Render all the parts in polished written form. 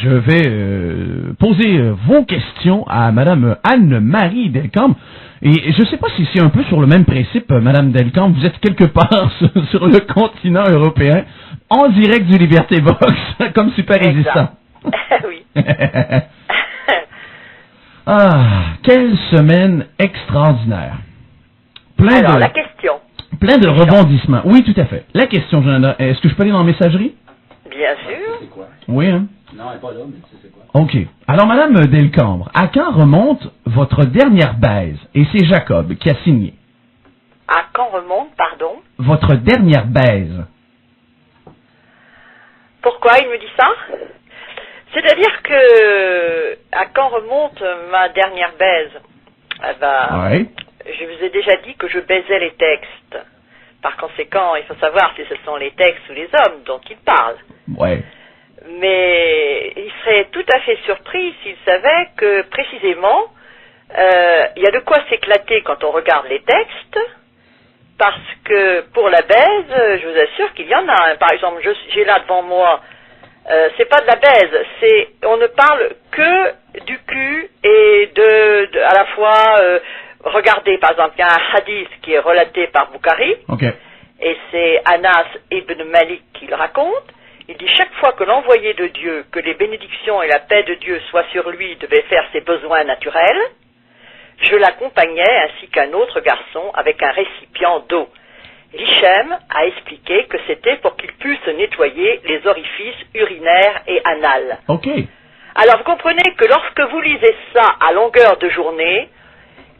je vais poser vos questions à Madame Anne-Marie Delcambre. Et je ne sais pas si c'est un peu sur le même principe, Madame Delcambre. Vous êtes quelque part sur le continent européen, en direct du Liberté Box, comme super résistant. Oui. Ah, quelle semaine extraordinaire. Alors, la question. Plein de rebondissements. Oui, tout à fait. La question, est-ce que je peux aller dans la messagerie? Bien sûr. C'est quoi? Oui, hein? Non, elle n'est pas là, mais tu sais c'est quoi? OK. Alors, Madame Delcambre, à quand remonte votre dernière baise? Et c'est Jacob qui a signé. À quand remonte, pardon? Votre dernière baise. Pourquoi il me dit ça? C'est-à-dire que, à quand remonte ma dernière baise? Eh ben, Oui. je vous ai déjà dit que je baisais les textes. Par conséquent, il faut savoir si ce sont les textes ou les hommes dont il parle. Ouais. Mais il serait tout à fait surpris s'il savait que, précisément, il y a de quoi s'éclater quand on regarde les textes, parce que pour la baise, je vous assure qu'il y en a. Par exemple, j'ai là devant moi, c'est pas de la baise, on ne parle que du cul et à la fois, regardez, par exemple, il y a un hadith qui est relaté par Bukhari, OK. et c'est Anas ibn Malik qui le raconte. Il dit, chaque fois que l'envoyé de Dieu, que les bénédictions et la paix de Dieu soient sur lui, devait faire ses besoins naturels, je l'accompagnais ainsi qu'un autre garçon avec un récipient d'eau. L'Hichem a expliqué que c'était pour qu'il puisse nettoyer les orifices urinaires et anals. OK. Alors vous comprenez que lorsque vous lisez ça à longueur de journée,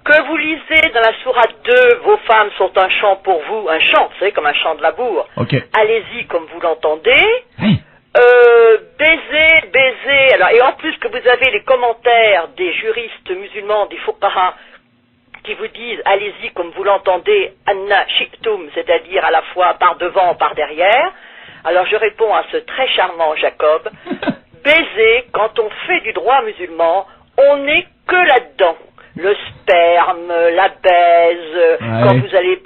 que vous lisez dans la sourate 2, vos femmes sont un chant pour vous, un chant, vous savez, comme un chant de labour. OK. Allez-y comme vous l'entendez. Hein? Baiser, alors, et en plus que vous avez les commentaires des juristes musulmans, des fuqaha, qui vous disent, allez-y comme vous l'entendez, anna shi'tum, c'est-à-dire à la fois par devant, par derrière. Alors je réponds à ce très charmant Jacob, baiser, quand on fait du droit musulman, on n'est que là-dedans. Le sperme, la baise, ouais.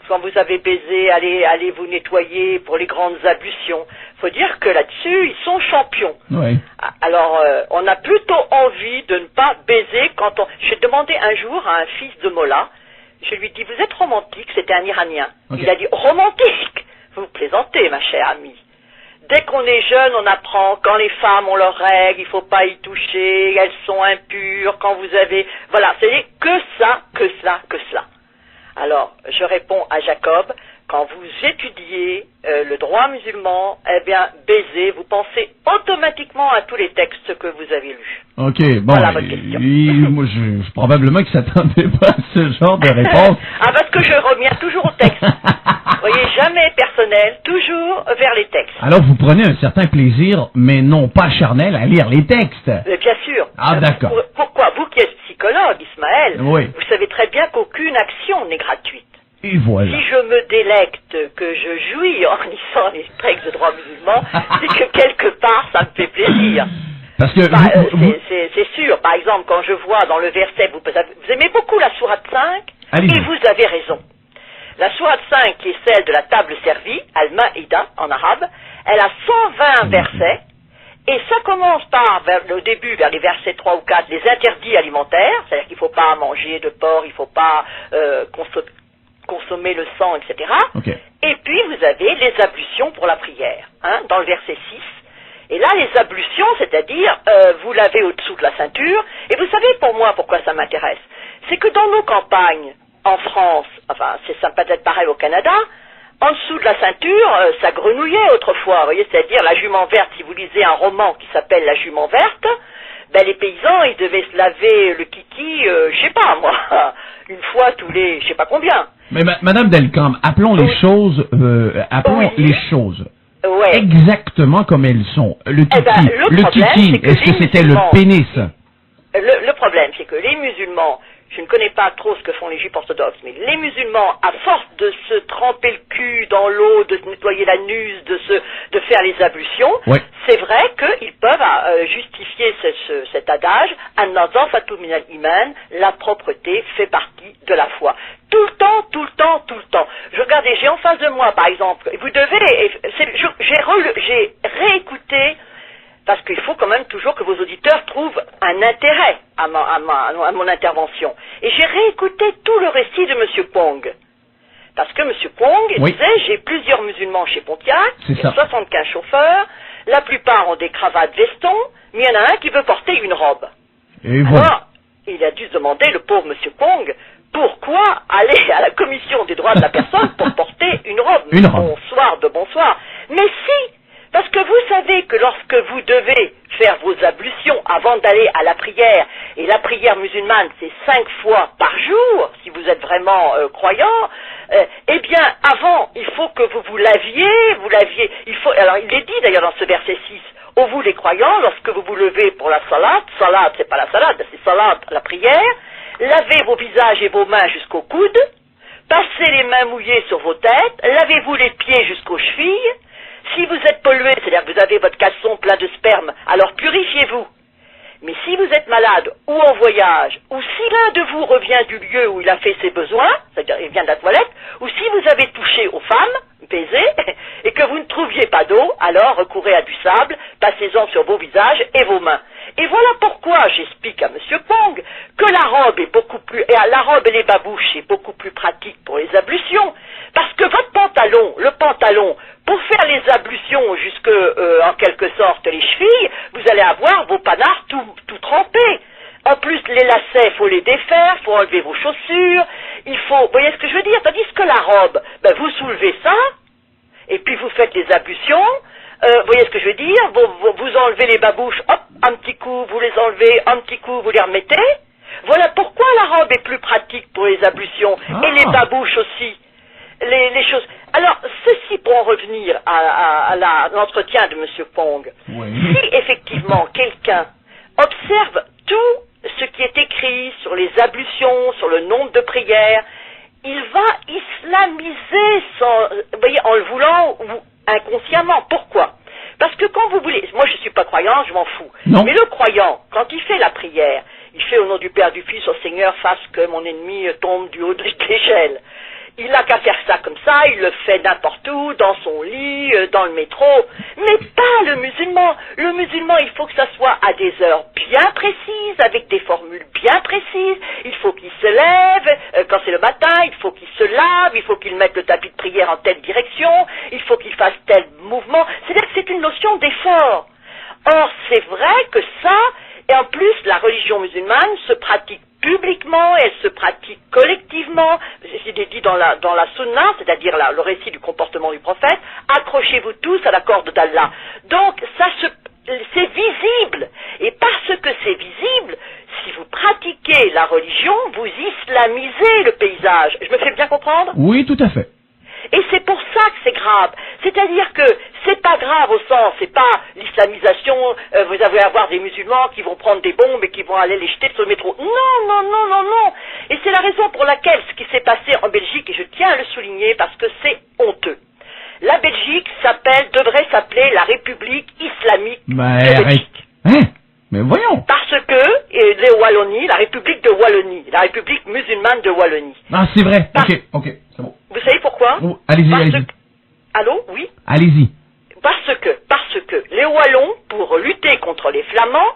quand vous avez baisé, allez vous nettoyer pour les grandes ablutions. Faut dire que là-dessus, ils sont champions. Oui. Alors, on a plutôt envie de ne pas baiser quand on... J'ai demandé un jour à un fils de Mollah, je lui dis, vous êtes romantique, c'était un Iranien. Okay. Il a dit, romantique? Vous plaisantez, ma chère amie. Dès qu'on est jeune, on apprend, quand les femmes ont leurs règles, il ne faut pas y toucher, elles sont impures, quand vous avez... Voilà, c'est que ça, que cela, que cela. Alors, je réponds à Jacob, quand vous étudiez le droit musulman, eh bien, baiser, vous pensez automatiquement à tous les textes que vous avez lus. OK, bon, voilà votre question. Moi, je probablement que ça s'attendait pas à ce genre de réponse. Ah, parce que je reviens toujours au texte. Vous voyez, jamais personnel, toujours vers les textes. Alors, vous prenez un certain plaisir, mais non pas charnel, à lire les textes. Mais bien sûr. Ah, d'accord. Pourquoi? Vous qui êtes psychologue, Ismaël, oui. Vous savez très bien qu'aucune action n'est gratuite. Et voilà. Si je me délecte, que je jouis en lisant les textes de droit musulman, c'est que quelque part, ça me fait plaisir. Parce que c'est sûr. Par exemple, quand je vois dans le verset, vous aimez beaucoup la sourate 5, et vous avez raison. La sourate 5, qui est celle de la table servie, Al-Ma'ida en arabe, elle a 120 versets, et ça commence par, au début, vers les versets 3 ou 4, les interdits alimentaires, c'est-à-dire qu'il ne faut pas manger de porc, il ne faut pas consommer le sang, etc. Okay. Et puis, vous avez les ablutions pour la prière, hein, dans le verset 6. Et là, les ablutions, c'est-à-dire, vous lavez au-dessous de la ceinture, et vous savez pour moi pourquoi ça m'intéresse. C'est que dans nos campagnes, en France, enfin, ça peut être pareil au Canada, en dessous de la ceinture, ça grenouillait autrefois, vous voyez, c'est-à-dire la jument verte, si vous lisez un roman qui s'appelle La jument verte, ben les paysans, ils devaient se laver le kiki, je sais pas moi, une fois tous les, je sais pas combien. Mais Madame Delcambre, appelons les choses, les choses. Ouais. Exactement comme elles sont. Le kiki, le kiki, est-ce que c'était le pénis? Le problème, c'est que les musulmans, je ne connais pas trop ce que font les juifs orthodoxes, mais les musulmans, à force de se tremper le cul dans l'eau, de se nettoyer l'anus, de faire les ablutions, ouais. C'est vrai qu'ils peuvent justifier cet adage, an-nazafatu min al-iman, la propreté fait partie de la foi. Tout le temps, tout le temps, tout le temps. Regardez, j'ai en face de moi, par exemple, vous devez, j'ai réécouté parce qu'il faut quand même toujours que vos auditeurs trouvent un intérêt à mon intervention. Et j'ai réécouté tout le récit de M. Pong. Parce que M. Pong disait, j'ai plusieurs musulmans chez Pontiac, il y a 75 chauffeurs, la plupart ont des cravates vestons, mais il y en a un qui veut porter une robe. Et alors, il a dû se demander, le pauvre M. Pong, pourquoi aller à la commission des droits de la personne pour porter une robe. Bonsoir de bonsoir. Mais si, parce que vous savez que lorsque vous devez faire vos ablutions avant d'aller à la prière, et la prière musulmane c'est 5 fois par jour, si vous êtes vraiment croyant, eh bien avant il faut que vous laviez, alors il est dit d'ailleurs dans ce verset 6, ô vous les croyants, lorsque vous vous levez pour la salat c'est pas la salade, c'est salat, la prière, lavez vos visages et vos mains jusqu'aux coudes, passez les mains mouillées sur vos têtes, lavez-vous les pieds jusqu'aux chevilles. Si vous êtes pollué, c'est-à-dire que vous avez votre caleçon plein de sperme, alors purifiez-vous. Mais si vous êtes malade ou en voyage, ou si l'un de vous revient du lieu où il a fait ses besoins, c'est-à-dire il vient de la toilette, ou si vous avez touché aux femmes, baisé, et que vous ne trouviez pas d'eau, alors recourez à du sable, passez-en sur vos visages et vos mains. Et voilà pourquoi j'explique à M. Pong que la robe est beaucoup plus, et la robe et les babouches est beaucoup plus pratique pour les ablutions, parce que votre pantalon, le pantalon, pour faire les ablutions jusque, en quelque sorte, les chevilles, vous allez avoir vos panards tout trempés. En plus, les lacets, il faut les défaire, il faut enlever vos chaussures, il faut, vous voyez ce que je veux dire? Tandis que la robe, ben, vous soulevez ça, et puis vous faites les ablutions, vous voyez ce que je veux dire? Vous enlevez les babouches, hop, un petit coup, vous les enlevez, un petit coup, vous les remettez. Voilà pourquoi la robe est plus pratique pour les ablutions, et les babouches aussi. Les choses. Alors, ceci pour en revenir à l'entretien de M. Pong. Oui. Si effectivement quelqu'un observe tout ce qui est écrit sur les ablutions, sur le nombre de prières, il va islamiser vous voyez, en le voulant ou inconsciemment. Pourquoi? Parce que quand vous voulez, moi je ne suis pas croyant, je m'en fous. Non. Mais le croyant, quand il fait la prière, il fait au nom du Père, du Fils, au Seigneur, fasse que mon ennemi tombe du haut de l'échelle. Il n'a qu'à faire ça comme ça, il le fait n'importe où, dans son lit, dans le métro, mais pas le musulman. Le musulman, il faut que ça soit à des heures bien précises, avec des formules bien précises. Il faut qu'il se lève, quand c'est le matin, il faut qu'il se lave, il faut qu'il mette le tapis de prière en telle direction, il faut qu'il fasse tel mouvement. C'est-à-dire que c'est une notion d'effort. Or, c'est vrai que ça, et en plus, la religion musulmane se pratique publiquement, elle se pratique collectivement, c'est dit dans la sunna, c'est-à-dire le récit du comportement du prophète, accrochez-vous tous à la corde d'Allah. Donc c'est visible, et parce que c'est visible, si vous pratiquez la religion, vous islamisez le paysage. Je me fais bien comprendre? Oui, tout à fait. Et c'est pour ça que c'est grave. C'est-à-dire que c'est pas grave au sens, c'est pas l'islamisation, vous allez avoir des musulmans qui vont prendre des bombes et qui vont aller les jeter sur le métro. Non, non, non, non, non. Et c'est la raison pour laquelle ce qui s'est passé en Belgique, et je tiens à le souligner parce que c'est honteux. La Belgique devrait s'appeler la République islamique de Belgique. Hein? Mais voyons. Parce que les Wallonie, la République de Wallonie, la République musulmane de Wallonie. Ah, c'est vrai. Ok, c'est bon. Vous savez pourquoi? Oh, allez-y. Allô? Oui? Allez-y. Parce que les Wallons, pour lutter contre les Flamands,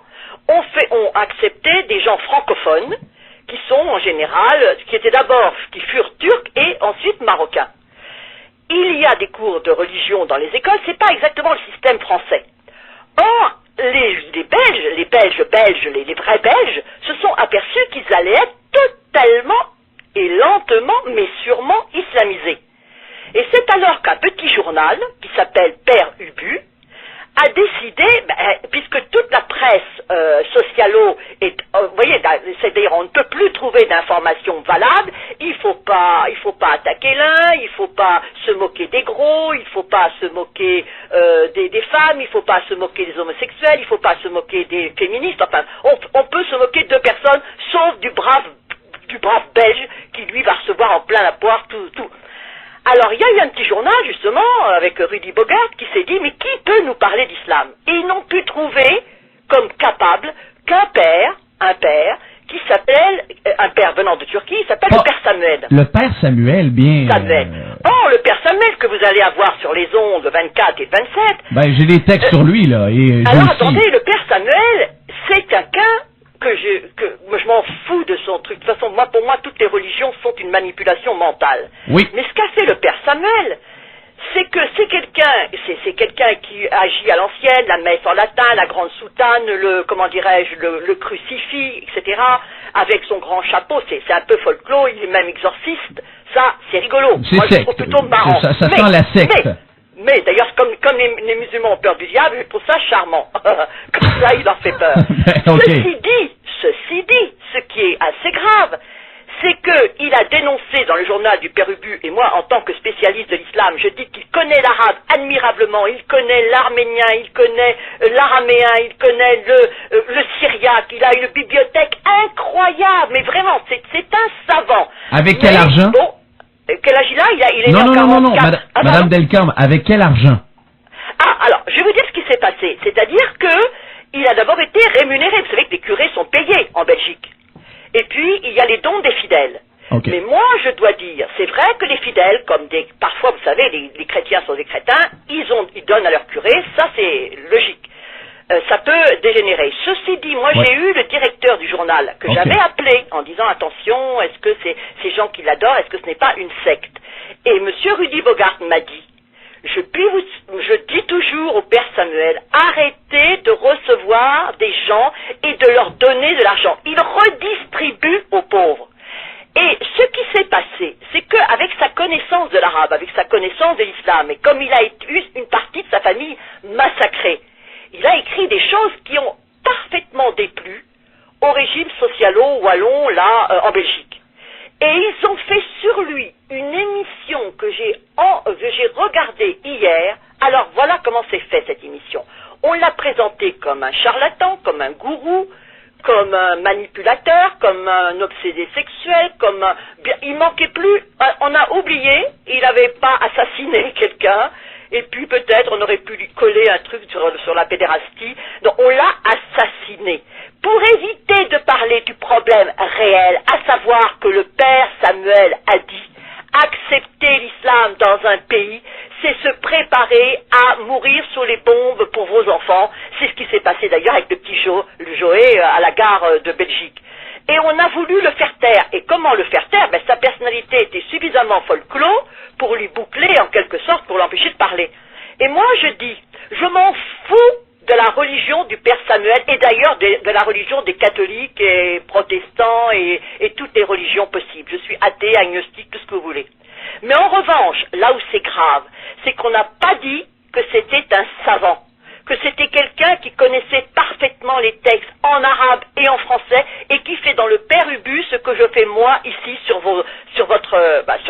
ont accepté des gens francophones, qui sont en général, qui furent turcs et ensuite marocains. Il y a des cours de religion dans les écoles, c'est pas exactement le système français. Or, les vrais Belges, se sont aperçus qu'ils allaient être totalement et lentement, mais sûrement islamisés. Et c'est alors qu'un petit journal, qui s'appelle Père Ubu, a décidé, puisque toute la presse socialo est, vous voyez, c'est-à-dire on ne peut plus trouver d'informations valables, il faut pas attaquer l'un, il faut pas se moquer des gros, il faut pas se moquer des femmes, il faut pas se moquer des homosexuels, il faut pas se moquer des féministes, enfin, on peut se moquer de personnes, sauf du brave belge qui lui va recevoir en plein la poire tout. Alors, il y a eu un petit journal, justement, avec Rudy Bogart, qui s'est dit, mais qui peut nous parler d'islam? Et ils n'ont pu trouver comme capable qu'un père, qui qui s'appelle, un père venant de Turquie, il s'appelle le père Samuel. Le père Samuel, bien... Samuel. Oh, le père Samuel que vous allez avoir sur les ondes 24 et 27. Ben, j'ai des textes sur lui, là. Et alors, attendez, le père Samuel, c'est quelqu'un moi, je m'en fous de son truc. De toute façon, pour moi, toutes les religions sont une manipulation mentale. Oui. Mais ce qu'a fait le père Samuel, c'est que c'est quelqu'un qui agit à l'ancienne, la messe en latin, la grande soutane, le crucifix, etc., avec son grand chapeau, c'est un peu folklore, il est même exorciste, ça, c'est rigolo. C'est secte. Je trouve plutôt marrant. Ça sent la secte. Mais d'ailleurs, comme les musulmans ont peur du diable, je trouve ça charmant. Comme ça, il leur fait peur. Okay. Ceci dit, ce qui est assez grave, c'est qu'il a dénoncé dans le journal du Père Ubu, et moi, en tant que spécialiste de l'islam, je dis qu'il connaît l'arabe admirablement, il connaît l'arménien, il connaît l'araméen, il connaît le syriaque, il a une bibliothèque incroyable, mais vraiment, c'est un savant. Avec quel argent? Bon, quel âge il a? Il est né en 44. Non, Madame Delcambre, avec quel argent? Ah, alors, je vais vous dire ce qui s'est passé. C'est-à-dire que il a d'abord été rémunéré. Vous savez que les curés sont payés en Belgique. Et puis, il y a les dons des fidèles. Okay. Mais moi, je dois dire, c'est vrai que les fidèles, parfois, vous savez, les chrétiens sont des crétins, ils donnent à leur curé, ça c'est logique. Ça peut dégénérer. Ceci dit, moi j'ai eu le directeur du journal que j'avais appelé en disant attention, est-ce que c'est ces gens qui l'adorent, est-ce que ce n'est pas une secte? Et monsieur Rudy Bogart m'a dit, je dis toujours au père Samuel, arrêtez de recevoir des gens et de leur donner de l'argent. Il redistribue aux pauvres. Et ce qui s'est passé, c'est qu'avec sa connaissance de l'arabe, avec sa connaissance de l'islam, et comme il a eu une partie de sa famille massacrée, il a écrit des choses qui ont parfaitement déplu au régime socialo-wallon, là, en Belgique. Et ils ont fait sur lui une émission que j'ai regardée hier. Alors voilà comment c'est fait cette émission. On l'a présenté comme un charlatan, comme un gourou, comme un manipulateur, comme un obsédé sexuel, il manquait plus, on a oublié, il n'avait pas assassiné quelqu'un, et puis peut-être on aurait pu lui coller un truc sur la pédérastie. Donc on l'a assassiné. Pour éviter de parler du problème réel, à savoir que le père Samuel a dit accepter l'islam dans un pays, c'est se préparer à mourir sous les bombes pour vos enfants. C'est ce qui s'est passé d'ailleurs avec le petit Joé à la gare de Belgique. Et on a voulu le faire taire. Et comment le faire taire? Sa personnalité était suffisamment folklore pour lui boucler en quelque sorte, pour l'empêcher de parler. Et moi je dis, je m'en fous de la religion du père Samuel, et d'ailleurs de la religion des catholiques et protestants et toutes les religions possibles. Je suis athée, agnostique, tout ce que vous voulez. Mais en revanche, là où c'est grave, c'est qu'on n'a pas dit que c'était un savant, que c'était quelqu'un qui connaissait parfaitement les textes en arabe et en français, et qui fait dans le Père Ubu ce que je fais moi ici sur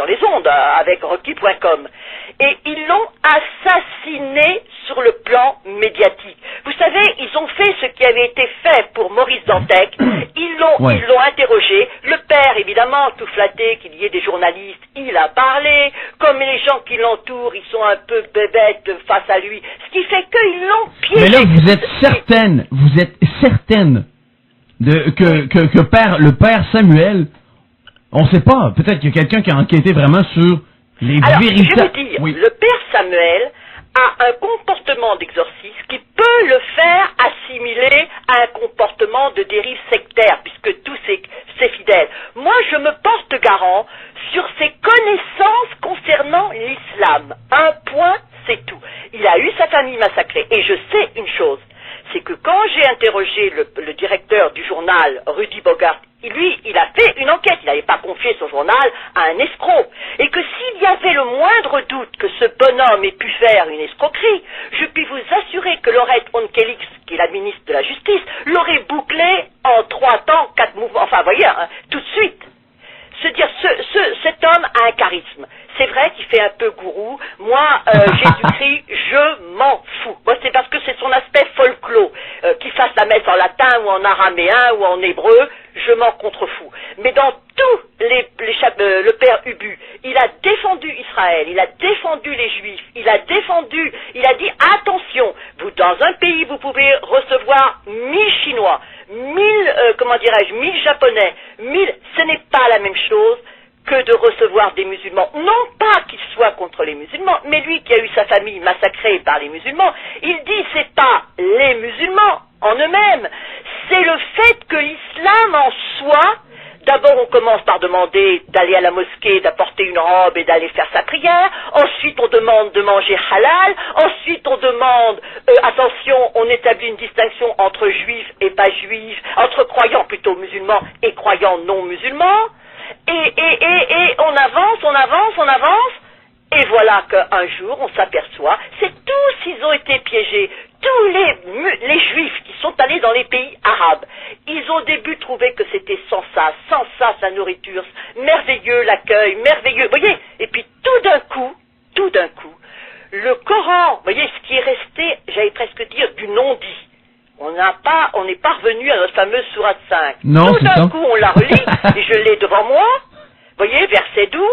les ondes, avec Rocky.com. Et ils l'ont assassiné sur le plan médiatique. Vous savez, ils ont fait ce qui avait été fait pour Maurice Dantec. Ils l'ont interrogé. Le père, évidemment, tout flatté qu'il y ait des journalistes, il a parlé. Comme les gens qui l'entourent, ils sont un peu bébêtes face à lui. Ce qui fait qu'ils l'ont piégé. Mais là, vous êtes certaine que le père Samuel, on ne sait pas, peut-être qu'il y a quelqu'un qui a enquêté vraiment sur les véritables... Je veux dire, le père Samuel a un comportement d'exorcisme qui peut le faire assimiler à un comportement de dérive sectaire, puisque tous ses fidèles. Moi, je me porte garant sur ses connaissances concernant l'islam. Un point, c'est tout. Il a eu sa famille massacrée. Et je sais une chose, c'est que quand j'ai interrogé le directeur du journal, Rudy Bogart, lui, il a fait une enquête, il n'avait pas confié son journal à un escroc. Et que s'il y avait le moindre doute que ce bonhomme ait pu faire une escroquerie, je puis vous assurer que Laurette Onkelix, qui est la ministre de la Justice, l'aurait bouclé en 3 temps, 4 mouvements, enfin, vous voyez, tout de suite. Cet homme a un charisme. C'est vrai qu'il fait un peu gourou. Moi, Jésus-Christ, je m'en fous. Moi, c'est parce que c'est son aspect folklore. Qu'il fasse la messe en latin ou en araméen ou en hébreu, je m'en contrefous. Mais dans tous le père Ubu, il a défendu Israël, il a défendu les Juifs, il a dit attention, vous dans un pays, vous pouvez recevoir 1000 Chinois, 1000 comment dirais-je, 1000 Japonais, 1000, ce n'est pas la même chose que de recevoir des musulmans. Non pas qu'il soit contre les musulmans, mais lui qui a eu sa famille massacrée par les musulmans, il dit c'est pas les musulmans en eux-mêmes, c'est le fait que l'islam en soi, d'abord on commence par demander d'aller à la mosquée, d'apporter une robe et d'aller faire sa prière, ensuite on demande de manger halal, ensuite on demande, attention, on établit une distinction entre juifs et pas juifs, entre croyants plutôt musulmans et croyants non musulmans, et on avance, et voilà qu'un jour on s'aperçoit, c'est tous ils ont été piégés, tous les juifs qui sont allés dans les pays arabes, ils ont au début trouvé que c'était sans ça la nourriture, merveilleux l'accueil, merveilleux, vous voyez, et puis tout d'un coup, le Coran, vous voyez, ce qui est resté, j'allais presque dire, du non-dit. On n'est pas revenu à notre fameuse sourate 5. Non, tout d'un coup, on la relit, et je l'ai devant moi. Vous voyez, verset 12,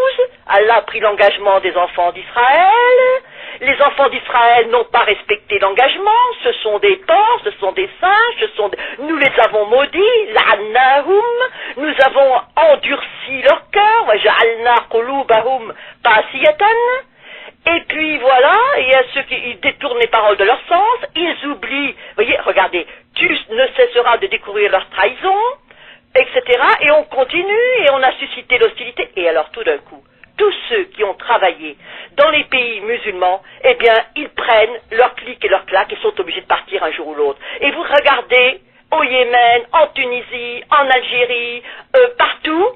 Allah a pris l'engagement des enfants d'Israël. Les enfants d'Israël n'ont pas respecté l'engagement. Ce sont des porcs, ce sont des singes, nous les avons maudits, la'annahum. Nous avons endurci leur cœur, wa ja'alna qulubahum qasiyatan. Et puis voilà, il y a ceux qui détournent les paroles de leur sens, ils oublient, vous voyez, regardez, tu ne cesseras de découvrir leur trahison, etc. Et on continue, et on a suscité l'hostilité. Et alors tout d'un coup, tous ceux qui ont travaillé dans les pays musulmans, eh bien, ils prennent leur clic et leur claque et sont obligés de partir un jour ou l'autre. Et vous regardez, au Yémen, en Tunisie, en Algérie, partout,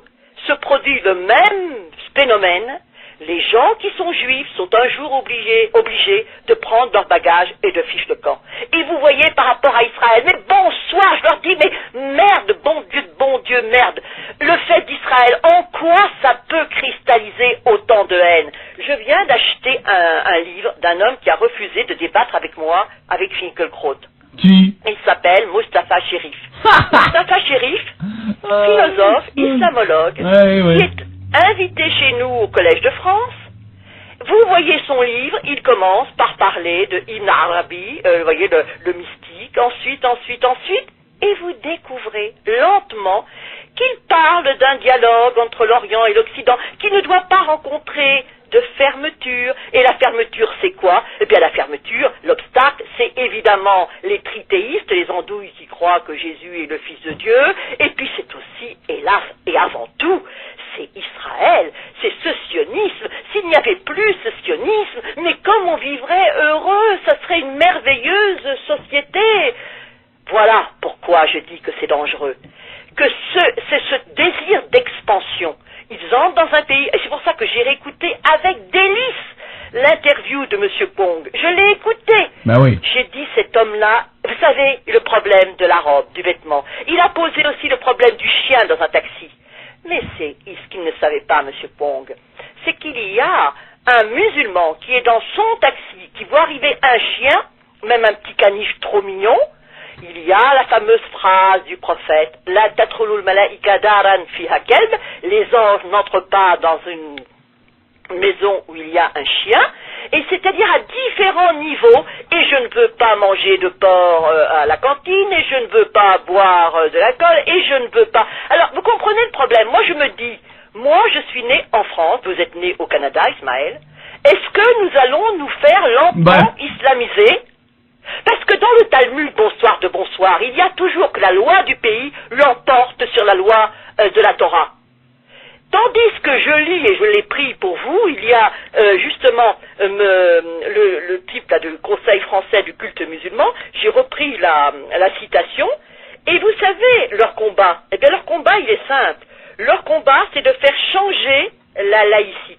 se produit le même phénomène. Les gens qui sont juifs sont un jour obligés de prendre leur bagage et de fiche de camp. Et vous voyez par rapport à Israël, mais bonsoir, je leur dis, mais merde, bon Dieu, merde. Le fait d'Israël, en quoi ça peut cristalliser autant de haine? Je viens d'acheter un livre d'un homme qui a refusé de débattre avec moi, avec Finkielkraut. Qui? Il s'appelle Mustafa Sherif. Mustafa Sherif, philosophe, islamologue, qui est invité chez nous au Collège de France. Vous voyez son livre, il commence par parler de Ibn Arabi, vous voyez le mystique, ensuite, et vous découvrez lentement qu'il parle d'un dialogue entre l'Orient et l'Occident qui ne doit pas rencontrer de fermeture. Et la fermeture, c'est quoi? Eh bien, la fermeture, l'obstacle, c'est évidemment les trithéistes, les andouilles qui croient que Jésus est le Fils de Dieu, et puis c'est aussi, hélas, et avant tout, c'est Israël, c'est ce sionisme. S'il n'y avait plus ce sionisme, mais comme on vivrait heureux, ça serait une merveilleuse société. Voilà pourquoi je dis que c'est dangereux. Que c'est ce désir d'expansion. Ils entrent dans un pays, et c'est pour ça que j'ai réécouté avec délice l'interview de M. Pong. Je l'ai écouté. Ben oui. J'ai dit, cet homme-là, vous savez, le problème de la robe, du vêtement. Il a posé aussi le problème du chien dans un taxi. Mais c'est ce qu'il ne savait pas, M. Pong, c'est qu'il y a un musulman qui est dans son taxi, qui voit arriver un chien, même un petit caniche trop mignon. Il y a la fameuse phrase du prophète, La tatrulul malaika daran fiha kelb, les anges n'entrent pas dans une maison où il y a un chien, et c'est-à-dire à différents niveaux, et je ne veux pas manger de porc à la cantine, et je ne veux pas boire de l'alcool, et je ne veux pas... Alors, vous comprenez le problème? Moi, je me dis, moi, je suis né en France, vous êtes né au Canada, Ismaël, est-ce que nous allons nous faire lentement islamiser? Parce que dans le Talmud, bonsoir de bonsoir, il y a toujours que la loi du pays l'emporte sur la loi de la Torah. Tandis que je lis, et je l'ai pris pour vous, il y a justement le type là, du Conseil français du culte musulman, j'ai repris la citation, et vous savez, leur combat, eh bien leur combat il est simple. Leur combat c'est de faire changer la laïcité.